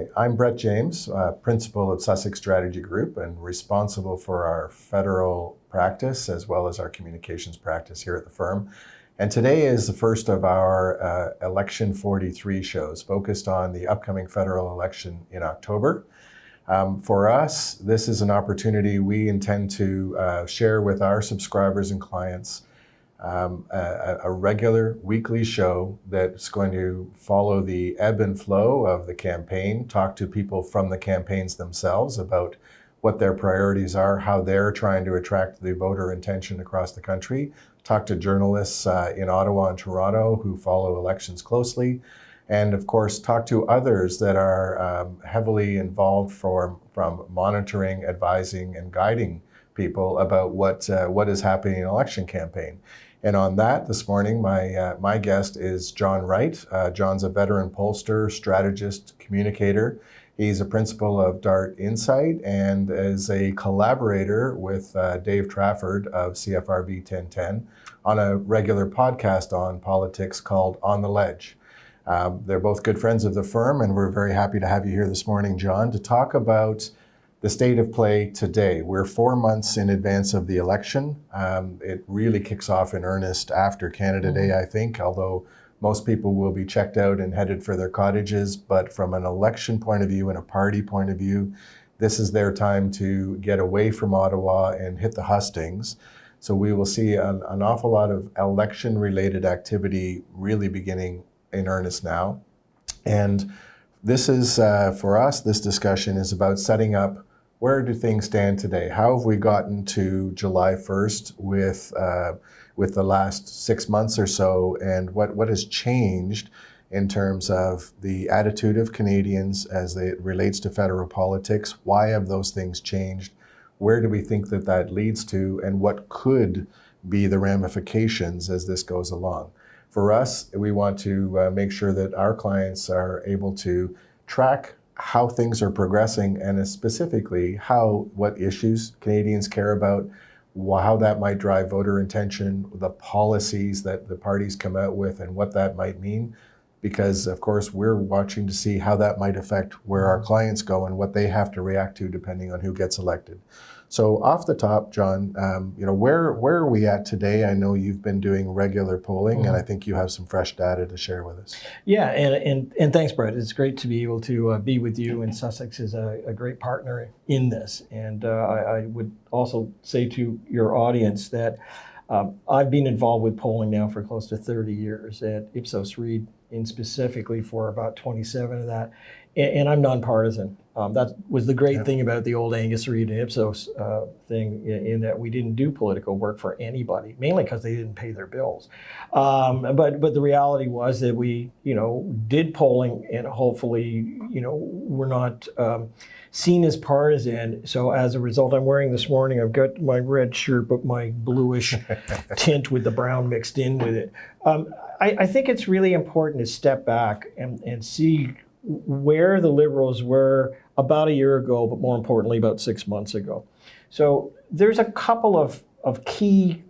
Hi, I'm Brett James, principal of Sussex Strategy Group and responsible for our federal practice as well as our communications practice here at the firm. And today is the first of our Election 43 shows focused on the upcoming federal election in October. For us, this is an opportunity we intend to share with our subscribers and clients a regular weekly show that's going to follow the ebb and flow of the campaign, talk to people from the campaigns themselves about what their priorities are, how they're trying to attract the voter intention across the country, talk to journalists in Ottawa and Toronto who follow elections closely, and of course talk to others that are heavily involved from monitoring, advising, and guiding people about what is happening in an election campaign. And on that, this morning, my guest is John Wright. John's a veteran pollster, strategist, communicator. He's a principal of Dart Insight and is a collaborator with Dave Trafford of CFRV 1010 on a regular podcast on politics called On the Ledge. They're both good friends of the firm, and we're very happy to have you here this morning, John, to talk about the state of play today. We're 4 months in advance of the election. It really kicks off in earnest after Canada Day, I think, although most people will be checked out and headed for their cottages. But from an election point of view and a party point of view, this is their time to get away from Ottawa and hit the hustings. So we will see an awful lot of election-related activity really beginning in earnest now. And this is, for us, this discussion is about setting up where do things stand today? How have we gotten to July 1st with the last 6 months or so, and what has changed in terms of the attitude of Canadians as it relates to federal politics? Why have those things changed? Where do we think that leads to, and what could be the ramifications as this goes along? For us, we want to make sure that our clients are able to track how things are progressing, and specifically what issues Canadians care about, how that might drive voter intention, the policies that the parties come out with, and what that might mean. Because, of course, we're watching to see how that might affect where our clients go and what they have to react to depending on who gets elected. So off the top, John, where are we at today? I know you've been doing regular polling, and I think you have some fresh data to share with us. Yeah, and thanks, Brett. It's great to be able to be with you, and Sussex is a great partner in this. And I would also say to your audience that I've been involved with polling now for close to 30 years at Ipsos Reid, and specifically for about 27 of that. And I'm nonpartisan. That was the great thing about the old Angus Reid and Ipsos thing, in that we didn't do political work for anybody, mainly because they didn't pay their bills. But the reality was that we, did polling, and hopefully, we're not seen as partisan. So as a result, I'm wearing this morning, I've got my red shirt, but my bluish tint with the brown mixed in with it. I think it's really important to step back and see where the Liberals were about a year ago, but more importantly, about 6 months ago. So there's a couple of key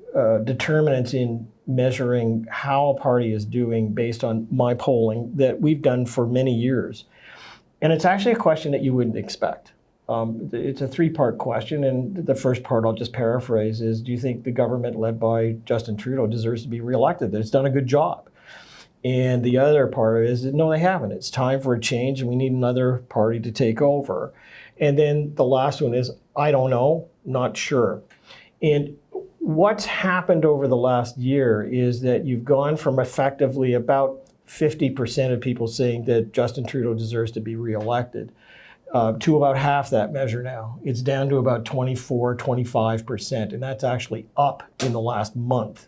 determinants in measuring how a party is doing based on my polling that we've done for many years. And it's actually a question that you wouldn't expect. It's a three-part question, and the first part I'll just paraphrase is, do you think the government led by Justin Trudeau deserves to be reelected, that it's done a good job? And the other part is, no, they haven't. It's time for a change, and we need another party to take over. And then the last one is, I don't know, not sure. And what's happened over the last year is that you've gone from effectively about 50% of people saying that Justin Trudeau deserves to be reelected to about half that measure now. It's down to about 24, 25%, and that's actually up in the last month.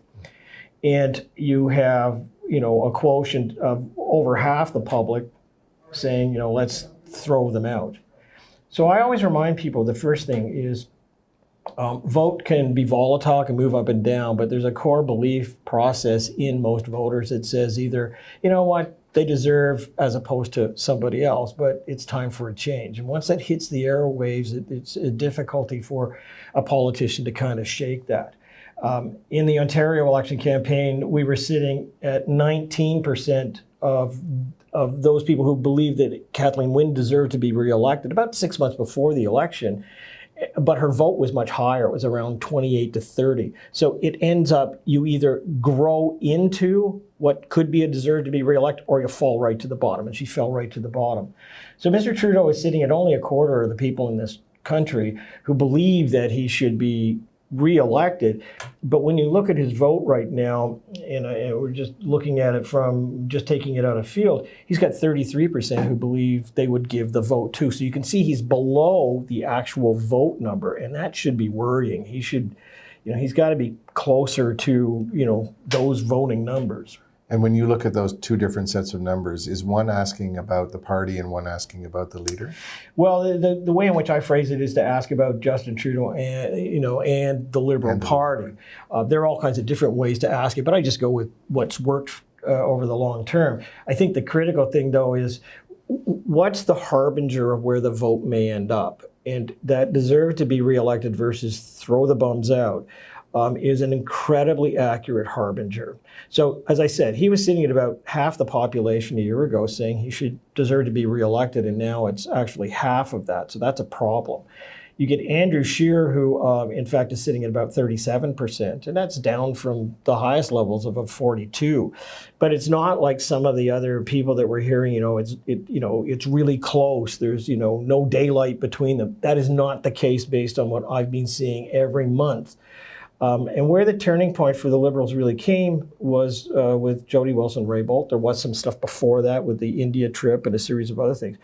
And you have a quotient of over half the public saying, let's throw them out. So I always remind people the first thing is vote can be volatile, can move up and down, but there's a core belief process in most voters that says either, they deserve as opposed to somebody else, but it's time for a change. And once that hits the airwaves, it's a difficulty for a politician to kind of shake that. In the Ontario election campaign, we were sitting at 19% of those people who believed that Kathleen Wynne deserved to be reelected about 6 months before the election. But her vote was much higher. It was around 28 to 30. So it ends up you either grow into what could be a deserved to be reelected or you fall right to the bottom. And she fell right to the bottom. So Mr. Trudeau is sitting at only a quarter of the people in this country who believe that he should be reelected. But when you look at his vote right now, and we're just looking at it from just taking it out of field, he's got 33% who believe they would give the vote to. So you can see he's below the actual vote number, and that should be worrying. He should, he's got to be closer to, those voting numbers. And when you look at those two different sets of numbers, is one asking about the party and one asking about the leader? Well, the way in which I phrase it is to ask about Justin Trudeau and the Liberal Party. There are all kinds of different ways to ask it, but I just go with what's worked over the long term. I think the critical thing, though, is what's the harbinger of where the vote may end up? And that deserve to be reelected versus throw the bums out. Is an incredibly accurate harbinger. So, as I said, he was sitting at about half the population a year ago saying he should deserve to be reelected, and now it's actually half of that. So that's a problem. You get Andrew Scheer, who in fact is sitting at about 37%, and that's down from the highest levels of 42. But it's not like some of the other people that we're hearing. It's really close. There's no daylight between them. That is not the case based on what I've been seeing every month. And where the turning point for the Liberals really came was with Jody Wilson-Raybould. There was some stuff before that with the India trip and a series of other things.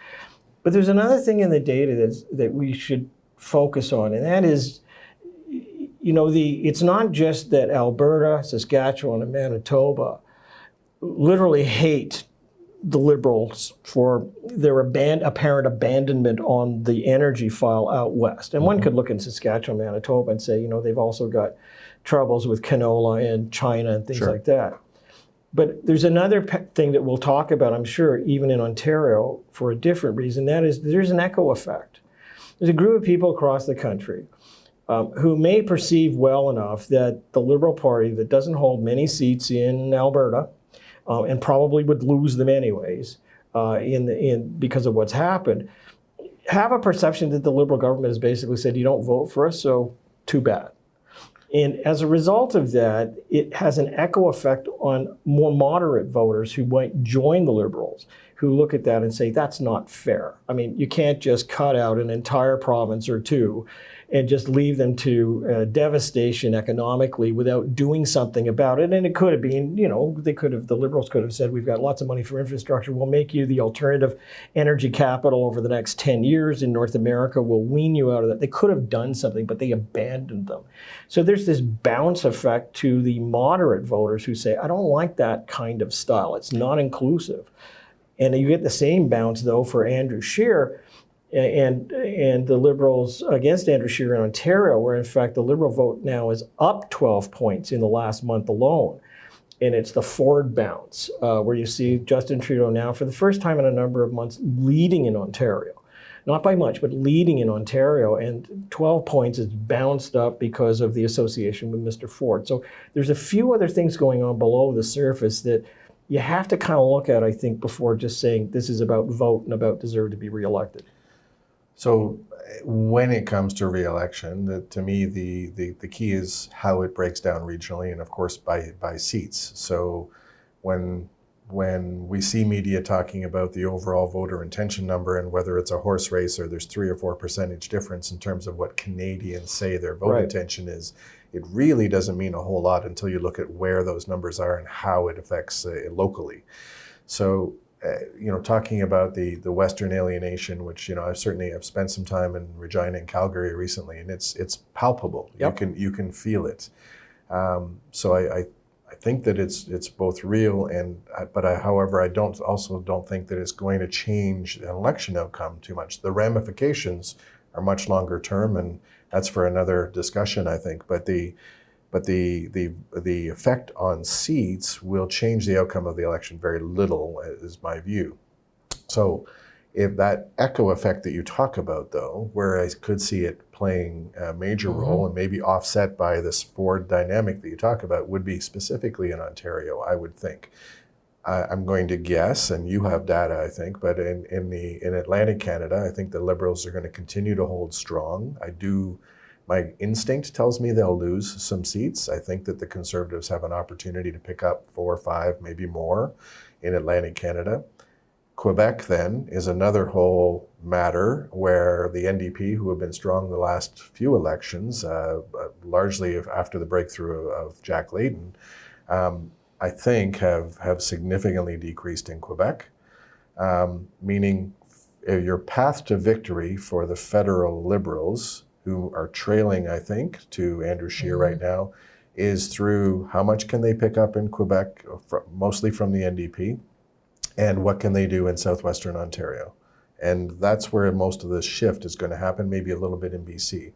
But there's another thing in the data that we should focus on, and that is, it's not just that Alberta, Saskatchewan, and Manitoba literally hate the Liberals for their apparent abandonment on the energy file out west. And one could look in Saskatchewan, Manitoba and say, they've also got troubles with canola and China and things like that. But there's another thing that we'll talk about, I'm sure, even in Ontario for a different reason. That is, there's an echo effect. There's a group of people across the country who may perceive well enough that the Liberal Party, that doesn't hold many seats in Alberta, and probably would lose them anyways because of what's happened, have a perception that the Liberal government has basically said, you don't vote for us, so too bad. And as a result of that, it has an echo effect on more moderate voters who might join the Liberals, who look at that and say, that's not fair. I mean, you can't just cut out an entire province or two and just leave them to devastation economically without doing something about it. And it could have been, the Liberals could have said, we've got lots of money for infrastructure. We'll make you the alternative energy capital over the next 10 years in North America. We'll wean you out of that. They could have done something, but they abandoned them. So there's this bounce effect to the moderate voters who say, I don't like that kind of style. It's not inclusive. And you get the same bounce, though, for Andrew Scheer and the Liberals against Andrew Scheer in Ontario, where in fact the Liberal vote now is up 12 points in the last month alone. And it's the Ford bounce, where you see Justin Trudeau now for the first time in a number of months leading in Ontario. Not by much, but leading in Ontario. And 12 points is bounced up because of the association with Mr. Ford. So there's a few other things going on below the surface that you have to kind of look at, I think, before just saying this is about vote and about deserve to be reelected. So when it comes to re-election, to me, the key is how it breaks down regionally and, of course, by seats. So when we see media talking about the overall voter intention number and whether it's a horse race or there's 3 or 4% difference in terms of what Canadians say their vote intention is, it really doesn't mean a whole lot until you look at where those numbers are and how it affects locally. So talking about the Western alienation, which I've spent some time in Regina and Calgary recently, and it's palpable. Yep. You can feel it. So I think that it's both real however, I don't think that it's going to change an election outcome too much. The ramifications are much longer term, and that's for another discussion, I think. But the effect on seats will change the outcome of the election very little, is my view. So if that echo effect that you talk about, though, where I could see it playing a major role and maybe offset by this Ford dynamic that you talk about, would be specifically in Ontario, I would think. I'm going to guess, and you have data, I think, but in Atlantic Canada, I think the Liberals are going to continue to hold strong. My instinct tells me they'll lose some seats. I think that the Conservatives have an opportunity to pick up 4 or 5, maybe more in Atlantic Canada. Quebec then is another whole matter where the NDP, who have been strong the last few elections, largely after the breakthrough of Jack Layton, I think have significantly decreased in Quebec, meaning your path to victory for the federal Liberals, who are trailing, I think, to Andrew Scheer right now, is through how much can they pick up in Quebec, mostly from the NDP, and what can they do in southwestern Ontario. And that's where most of this shift is going to happen, maybe a little bit in BC.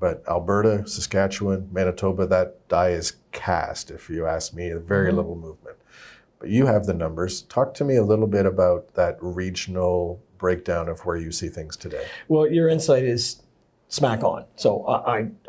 But Alberta, Saskatchewan, Manitoba, that die is cast, if you ask me, very little movement. But you have the numbers. Talk to me a little bit about that regional breakdown of where you see things today. Well, your insight is smack on. So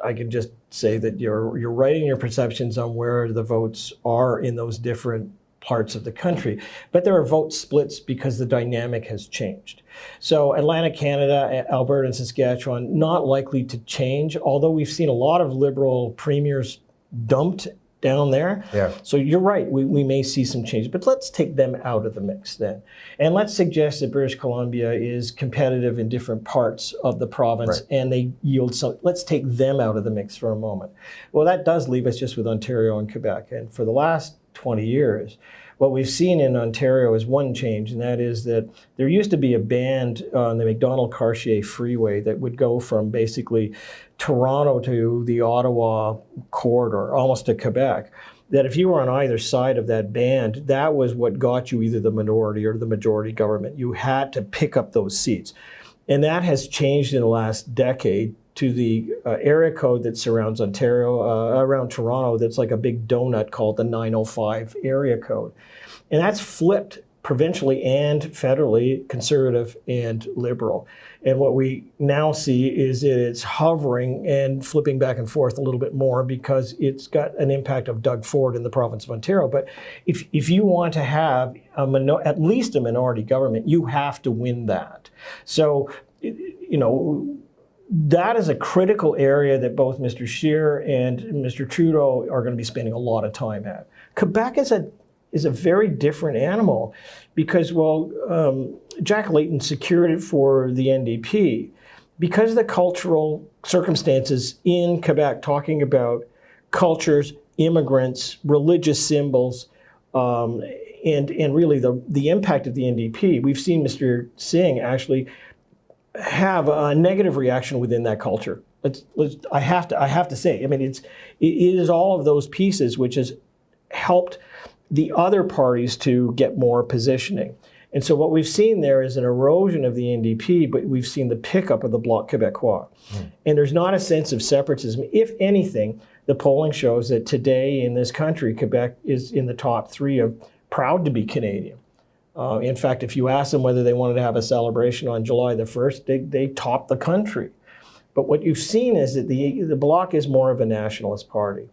I can just say that you're right in your perceptions on where the votes are in those different parts of the country, but there are vote splits because the dynamic has changed. So Atlantic Canada, Alberta and Saskatchewan, not likely to change, although we've seen a lot of Liberal premiers dumped down there. Yeah. So you're right, we may see some change, but let's take them out of the mix then. And let's suggest that British Columbia is competitive in different parts of the province, right, and they yield some. Let's take them out of the mix for a moment. Well, that does leave us just with Ontario and Quebec. And for the last 20 years, what we've seen in Ontario is one change, and that is that there used to be a band on the Macdonald-Cartier Freeway that would go from basically Toronto to the Ottawa corridor, almost to Quebec, that if you were on either side of that band, that was what got you either the minority or the majority government. You had to pick up those seats. And that has changed in the last decade to the area code that surrounds Ontario, around Toronto, that's like a big donut called the 905 area code. And that's flipped provincially and federally, Conservative and Liberal. And what we now see is that it's hovering and flipping back and forth a little bit more because it's got an impact of Doug Ford in the province of Ontario. But if you want to have at least a minority government, you have to win that. So, you know, that is a critical area that both Mr. Scheer and Mr. Trudeau are going to be spending a lot of time at. Quebec is a very different animal because, well, Jack Layton secured it for the NDP because of the cultural circumstances in Quebec, talking about cultures, immigrants, religious symbols, and really the impact of the NDP. We've seen Mr. Singh actually have a negative reaction within that culture. I have to say, I mean, it is all of those pieces which has helped the other parties to get more positioning. And so what we've seen there is an erosion of the NDP, but we've seen the pickup of the Bloc Québécois. And there's not a sense of separatism. If anything, the polling shows that today in this country, Quebec is in the top 3 of proud to be Canadian. In fact, if you ask them whether they wanted to have a celebration on July the 1st, they top the country. But what you've seen is that the Bloc is more of a nationalist party.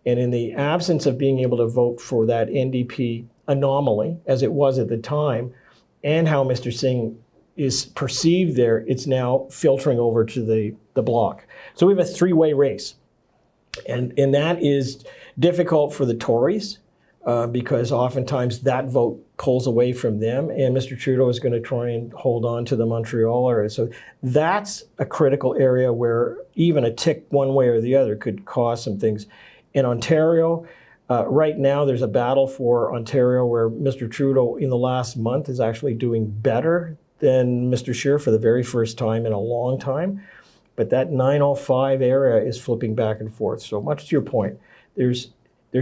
And in the absence of being able to vote for that NDP anomaly, as it was at the time, and how Mr. Singh is perceived there, it's now filtering over to the Bloc. So we have a 3-way race. And that is difficult for the Tories, because oftentimes that vote pulls away from them, and Mr. Trudeau is going to try and hold on to the Montreal area. So that's a critical area where even a tick one way or the other could cause some things. In Ontario, right now there's a battle for Ontario where Mr. Trudeau in the last month is actually doing better than Mr. Scheer for the very first time in a long time. But that 905 area is flipping back and forth. So much to your point, there's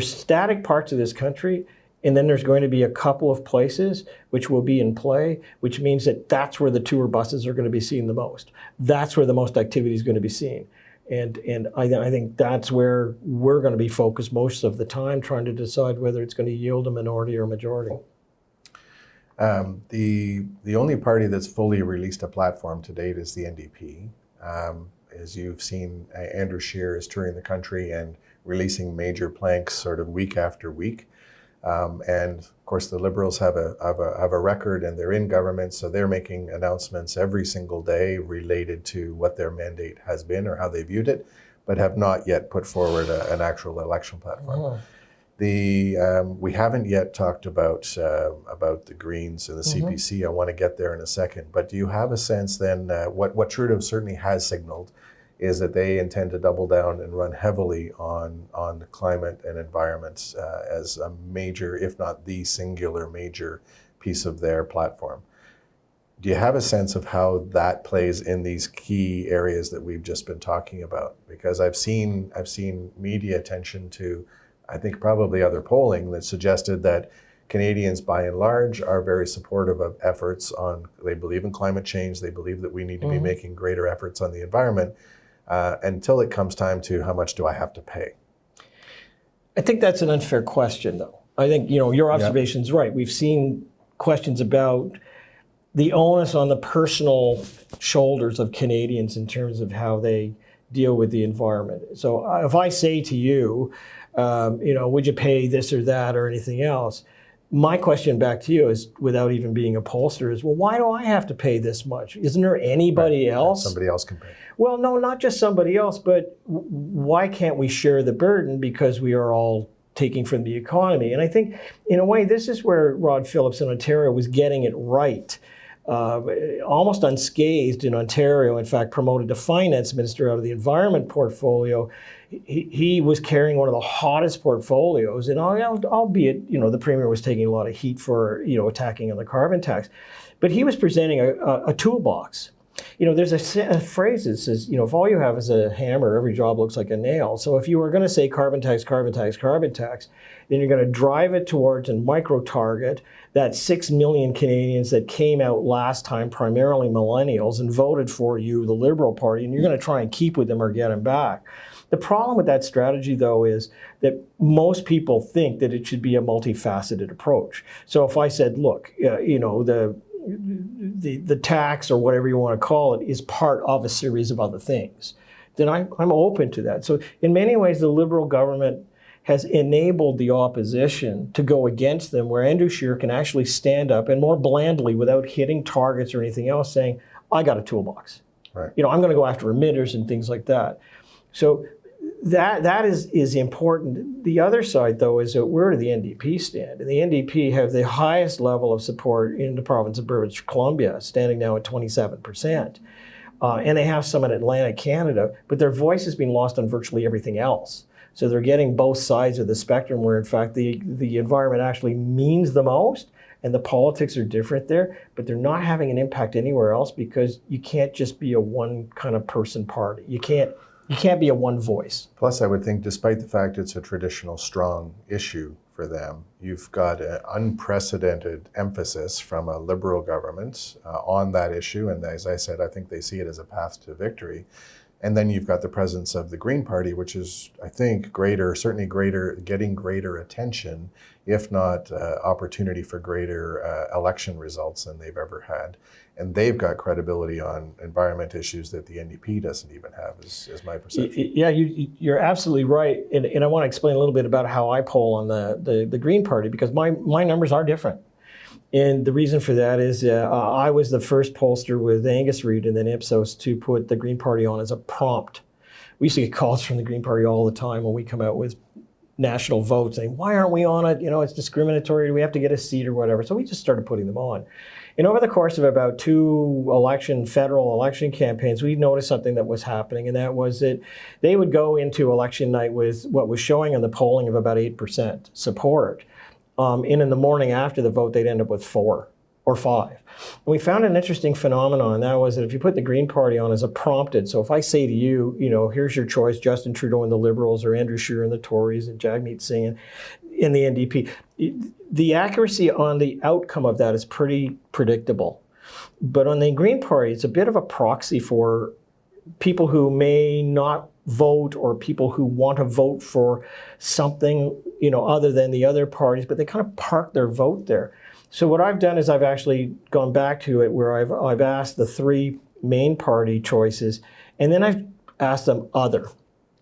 static parts of this country, and then there's going to be a couple of places which will be in play, which means that that's where the tour buses are going to be seen the most. That's where the most activity is going to be seen. And I think that's where we're going to be focused most of the time, trying to decide whether it's going to yield a minority or majority. The only party that's fully released a platform to date is the NDP. As you've seen, Andrew Scheer is touring the country and releasing major planks sort of week after week. And Of course, the Liberals have a record, and they're in government, so they're making announcents every single day related to what their mandate has been or how they viewed it, but have not yet put forward an actual election platform. Oh. We haven't yet talked about the Greens and the CPC. I want to get there in a second. But do you have a sense then, what Trudeau certainly has signaled is that they intend to double down and run heavily on climate and environment as a major, if not the singular major piece of their platform. Do you have a sense of how that plays in these key areas that we've just been talking about? Because I've seen media attention to, I think probably other polling that suggested that Canadians by and large are very supportive of efforts on, they believe in climate change, they believe that we need to be making greater efforts on the environment, until it comes time to how much do I have to pay? I think that's an unfair question, though. I think, your observation's right. We've seen questions about the onus on the personal shoulders of Canadians in terms of how they deal with the environment. So if I say to you, would you pay this or that or anything else? My question back to you is, without even being a pollster, is, well, why do I have to pay this much? Isn't there anybody else? Somebody else can pay. Well, no, not just somebody else, but why can't we share the burden because we are all taking from the economy? And I think, in a way, this is where Rod Phillips in Ontario was getting it right. Almost unscathed in Ontario, in fact, promoted to finance minister out of the environment portfolio. He was carrying one of the hottest portfolios, and albeit, the Premier was taking a lot of heat for, attacking on the carbon tax, but he was presenting a toolbox. There's a phrase that says, if all you have is a hammer, every job looks like a nail. So if you were going to say carbon tax, carbon tax, carbon tax, then you're going to drive it towards and micro-target that 6 million Canadians that came out last time, primarily millennials, and voted for you, the Liberal Party, and you're going to try and keep with them or get them back. The problem with that strategy, though, is that most people think that it should be a multifaceted approach. So if I said, look, the tax or whatever you want to call it is part of a series of other things, then I'm open to that. So in many ways, the Liberal government has enabled the opposition to go against them, where Andrew Scheer can actually stand up and more blandly, without hitting targets or anything else, saying, I got a toolbox. Right. I'm going to go after emitters and things like that. So that is important. The other side, though, is that where do the NDP stand? And the NDP have the highest level of support in the province of British Columbia, standing now at 27%. And they have some in Atlantic Canada, but their voice has been lost on virtually everything else. So they're getting both sides of the spectrum, where in fact the environment actually means the most, and the politics are different there, but they're not having an impact anywhere else, because you can't just be a one kind of person party. You can't be a one voice. Plus, I would think, despite the fact it's a traditional strong issue for them, you've got an unprecedented emphasis from a Liberal government on that issue. And as I said, I think they see it as a path to victory. And then you've got the presence of the Green Party, which is, I think, getting greater attention, if not opportunity for greater election results than they've ever had. And they've got credibility on environment issues that the NDP doesn't even have, is my perception. Yeah, you're absolutely right. And I want to explain a little bit about how I poll on the Green Party, because my numbers are different. And the reason for that is I was the first pollster with Angus Reid and then Ipsos to put the Green Party on as a prompt. We used to get calls from the Green Party all the time when we come out with national votes saying, why aren't we on it? It's discriminatory. Do we have to get a seat or whatever? So we just started putting them on. And over the course of about 2 federal election campaigns, we noticed something that was happening, and that was that they would go into election night with what was showing on the polling of about 8% support. And in the morning after the vote, they'd end up with 4 or 5. And we found an interesting phenomenon, and that was that if you put the Green Party on as a prompted, so if I say to you, here's your choice, Justin Trudeau and the Liberals, or Andrew Scheer and the Tories, and Jagmeet Singh in the NDP, the accuracy on the outcome of that is pretty predictable. But on the Green Party, it's a bit of a proxy for people who may not vote, or people who want to vote for something, other than the other parties, but they kind of park their vote there. So what I've done is I've actually gone back to it, where I've asked the 3 main party choices, and then I've asked them other.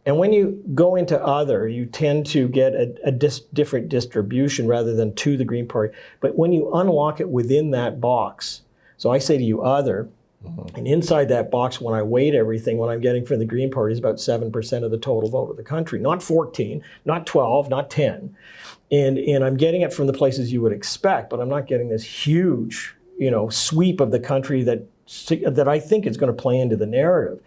And when you go into other, you tend to get a different distribution rather than to the Green Party. But when you unlock it within that box, so I say to you other, and inside that box, when I weight everything, what I'm getting from the Green Party is about 7% of the total vote of the country. Not 14, not 12, not 10. And I'm getting it from the places you would expect, but I'm not getting this huge, sweep of the country that I think is going to play into the narrative.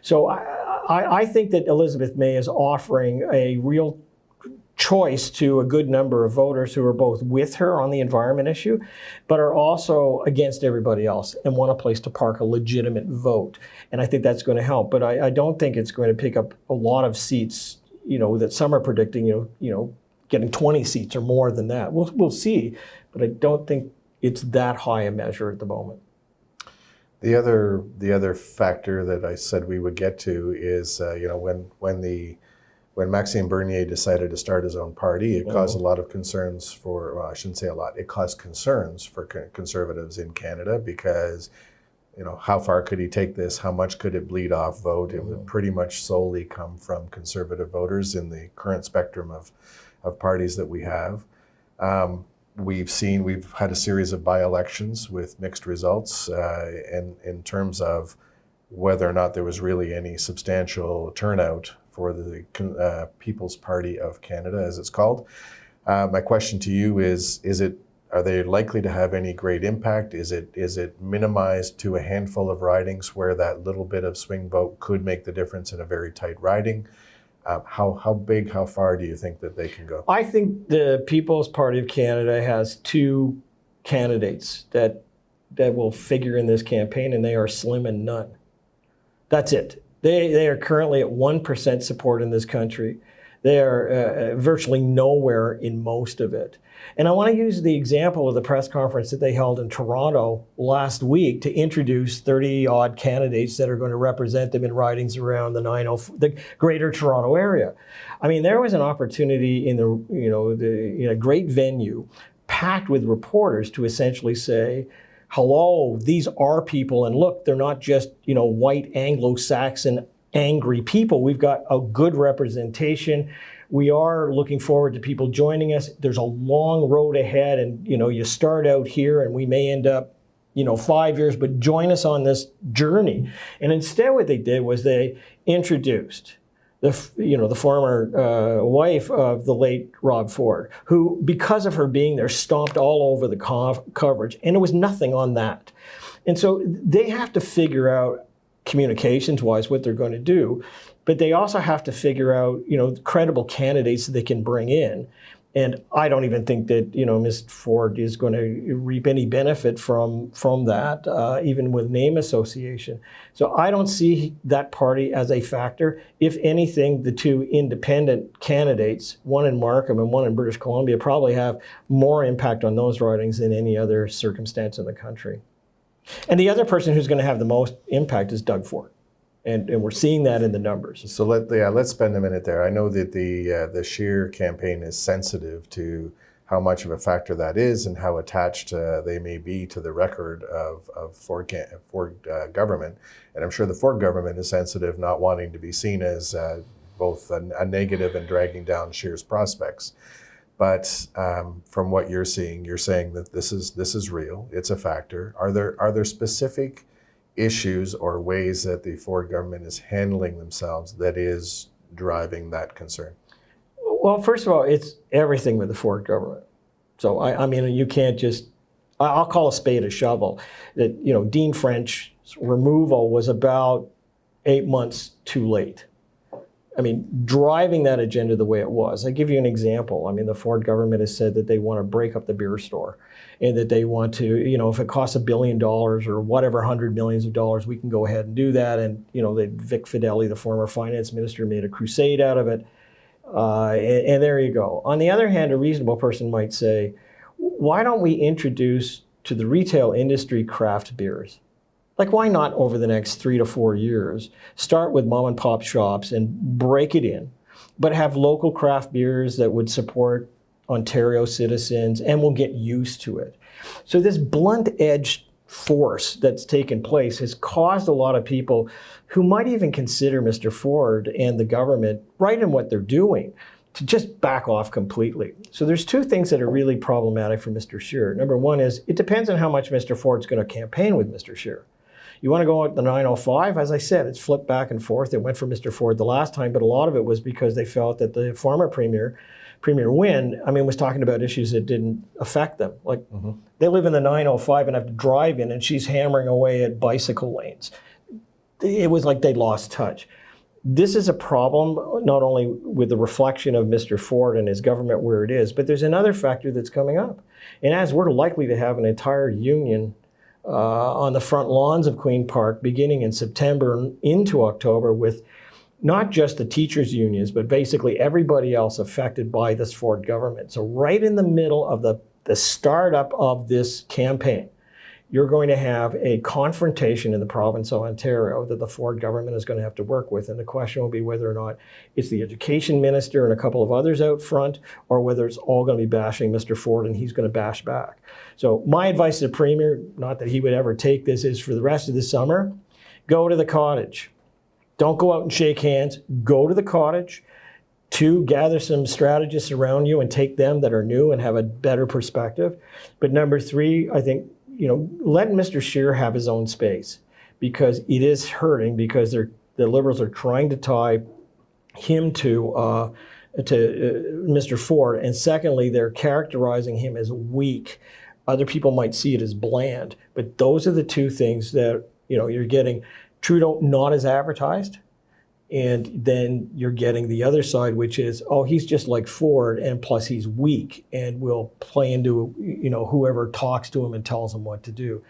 So I think that Elizabeth May is offering a real choice to a good number of voters who are both with her on the environment issue, but are also against everybody else and want a place to park a legitimate vote. And I think that's going to help. But I don't think it's going to pick up a lot of seats, that some are predicting, getting 20 seats or more than that. We'll see. But I don't think it's that high a measure at the moment. The other factor that I said we would get to is, when Maxime Bernier decided to start his own party, it caused a lot of concerns I shouldn't say a lot, it caused concerns for conservatives in Canada because, how far could he take this? How much could it bleed off vote? It would pretty much solely come from conservative voters in the current spectrum of parties that we have. We've had a series of by-elections with mixed results in terms of whether or not there was really any substantial turnout for the People's Party of Canada, as it's called. My question to you is are they likely to have any great impact? Is it minimized to a handful of ridings where that little bit of swing vote could make the difference in a very tight riding? How far do you think that they can go? I think the People's Party of Canada has two candidates that will figure in this campaign, and they are slim and none. That's it. They are currently at 1% support in this country. They are virtually nowhere in most of it. And I want to use the example of the press conference that they held in Toronto last week to introduce 30-odd candidates that are going to represent them in ridings around the Greater Toronto area. I mean, there was an opportunity in a great venue, packed with reporters, to essentially say, hello, these are people, and look, they're not just, white Anglo-Saxon angry people. We've got a good representation. We are looking forward to people joining us. There's a long road ahead, and you start out here and we may end up 5 years, but join us on this journey. And instead what they did was they introduced the former wife of the late Rob Ford, who, because of her being there, stomped all over the coverage, and it was nothing on that. And so they have to figure out, communications-wise, what they're going to do, but they also have to figure out, credible candidates that they can bring in. And I don't even think that, Ms. Ford is going to reap any benefit from that, even with name association. So I don't see that party as a factor. If anything, the two independent candidates, one in Markham and one in British Columbia, probably have more impact on those ridings than any other circumstance in the country. And the other person who's going to have the most impact is Doug Ford. And we're seeing that in the numbers. So let's spend a minute there. I know that the Scheer campaign is sensitive to how much of a factor that is and how attached they may be to the record of Ford government. And I'm sure the Ford government is sensitive, not wanting to be seen as both a negative and dragging down Scheer's prospects. But from what you're saying that this is real. It's a factor. Are there specific issues or ways that the Ford government is handling themselves that is driving that concern? Well, first of all, it's everything with the Ford government. So I mean, you can't just. I'll call a spade a shovel. That Dean French's removal was about 8 months too late. I mean, driving that agenda the way it was. I give you an example. I mean, the Ford government has said that they want to break up the beer store, and that they want to, if it costs $1 billion or whatever, $100 million, we can go ahead and do that. And, Vic Fedeli, the former finance minister, made a crusade out of it. And there you go. On the other hand, a reasonable person might say, why don't we introduce to the retail industry craft beers? Like, why not over the next 3 to 4 years, start with mom and pop shops and break it in, but have local craft beers that would support Ontario citizens, and we'll get used to it. So this blunt-edged force that's taken place has caused a lot of people who might even consider Mr. Ford and the government right in what they're doing to just back off completely. So there's two things that are really problematic for Mr. Scheer. Number one is it depends on how much Mr. Ford's going to campaign with Mr. Scheer. You want to go out the 905? As I said, it's flipped back and forth. It went for Mr. Ford the last time, but a lot of it was because they felt that the former Premier Wynne, was talking about issues that didn't affect them. Like they live in the 905 and have to drive in, and she's hammering away at bicycle lanes. It was like they lost touch. This is a problem not only with the reflection of Mr. Ford and his government where it is, but there's another factor that's coming up. And as we're likely to have an entire union on the front lawns of Queen Park beginning in September into October with not just the teachers' unions, but basically everybody else affected by this Ford government. So right in the middle of the startup of this campaign, you're going to have a confrontation in the province of Ontario that the Ford government is going to have to work with. And the question will be whether or not it's the education minister and a couple of others out front, or whether it's all going to be bashing Mr. Ford and he's going to bash back. So my advice to the Premier, not that he would ever take this, is for the rest of the summer, go to the cottage. Don't go out and shake hands. Go to the cottage. 2, gather some strategists around you and take them that are new and have a better perspective. But number 3, I think, let Mr. Scheer have his own space, because it is hurting, because the Liberals are trying to tie him to Mr. Ford. And secondly, they're characterizing him as weak. Other people might see it as bland. But those are the two things that, you're getting Trudeau not as advertised, and then you're getting the other side, which is, he's just like Ford, and plus he's weak and will play into, whoever talks to him and tells him what to do.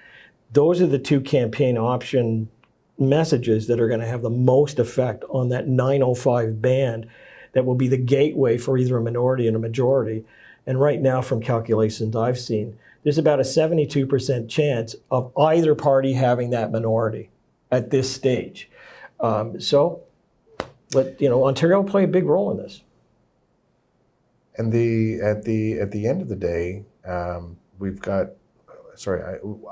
Those are the two campaign option messages that are going to have the most effect on that 905 band that will be the gateway for either a minority and a majority. And right now, from calculations I've seen, there's about a 72% chance of either party having that minority at this stage. So let Ontario play a big role in this. And at the end of the day, we've got.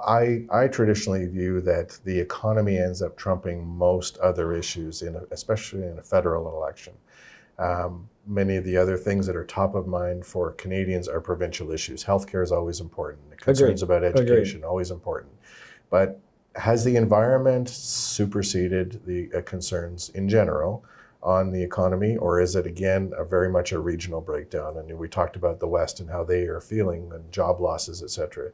I traditionally view that the economy ends up trumping most other issues, especially in a federal election. Many of the other things that are top of mind for Canadians are provincial issues. Healthcare is always important. Concerns about education, always important. But has the environment superseded the concerns in general on the economy, or is it again very much a regional breakdown? And we talked about the West and how they are feeling, and job losses, et cetera.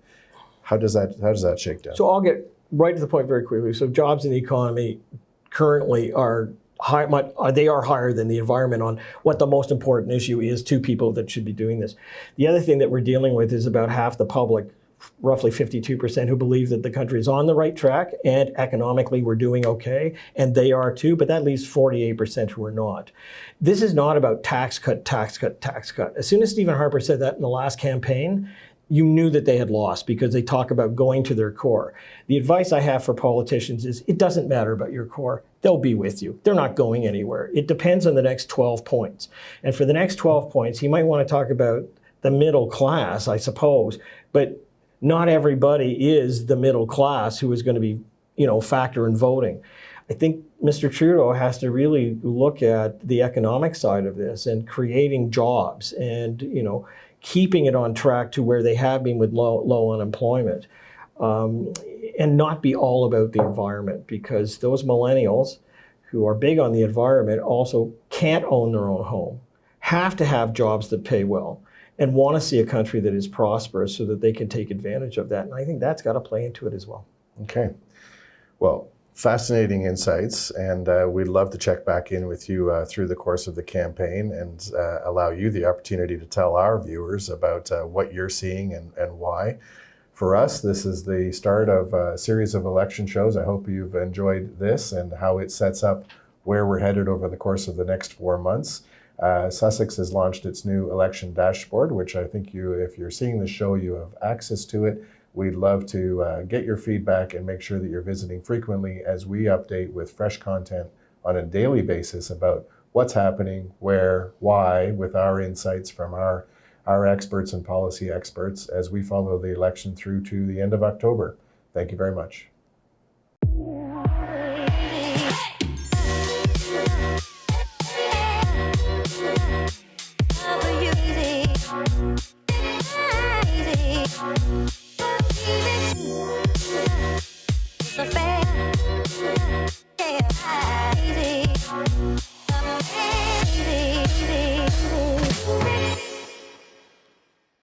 How does that shake down? So I'll get right to the point very quickly. So jobs in the economy currently are high. They are higher than the environment on what the most important issue is to people that should be doing this. The other thing that we're dealing with is about half the public, roughly 52%, who believe that the country is on the right track and economically we're doing okay, and they are too, but that leaves 48% who are not. This is not about tax cut, tax cut, tax cut. As soon as Stephen Harper said that in the last campaign, you knew that they had lost, because they talk about going to their core. The advice I have for politicians is it doesn't matter about your core. They'll be with you. They're not going anywhere. It depends on the next 12 points. And for the next 12 points, he might want to talk about the middle class, I suppose, but not everybody is the middle class who is going to be, factor in voting. I think Mr. Trudeau has to really look at the economic side of this and creating jobs and, keeping it on track to where they have been with low unemployment, and not be all about the environment, because those millennials who are big on the environment also can't own their own home, have to have jobs that pay well, and want to see a country that is prosperous so that they can take advantage of that. And I think that's got to play into it as well. Okay. Well, fascinating insights, and we'd love to check back in with you through the course of the campaign and allow you the opportunity to tell our viewers about what you're seeing and why. For us, this is the start of a series of election shows. I hope you've enjoyed this and how it sets up where we're headed over the course of the next 4 months. Sussex has launched its new election dashboard, which I think if you're seeing the show, you have access to it. We'd love to get your feedback and make sure that you're visiting frequently as we update with fresh content on a daily basis about what's happening, where, why, with our insights from our experts and policy experts as we follow the election through to the end of October. Thank you very much.